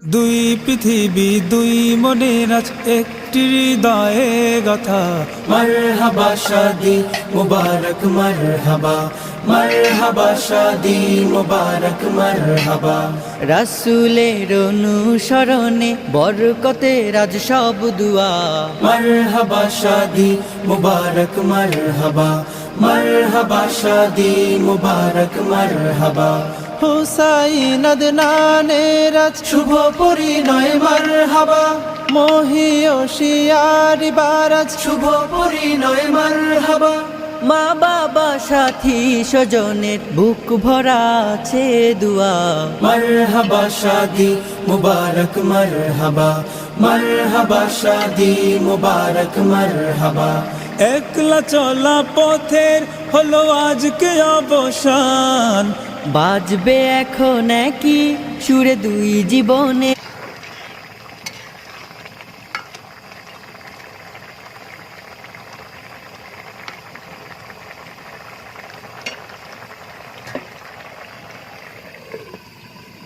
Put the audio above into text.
দুই পৃথিবী দুই মনের আজ একটি হৃদয়ে গাথা। মারহাবা শাদি মুবারক মারহাবা, মারহাবা শাদি মুবারক মারহাবা। রাসূলের অনুসরণে বরকতের আজ সব দুয়া। মারহাবা শাদি মুবারক মারহাবা, মারহাবা শাদি মুবারক মারহাবা। হুসাইন আদনানের আজ শুভ পরিণয় মারহাবা, মহিয়সিয়ারি বারাজ শুভ পরিণয় মারহাবা। মা বাবা সাথী স্বজনের বুক ভরা আছে দুয়া। মারহাবা শাদি মুবারক মারহাবা, মারহাবা শাদি মুবারক মারহাবা। একলা চলা পথের হলো আজকে অবসান। বাজবে এখন একই সুরে দুই জীবনে।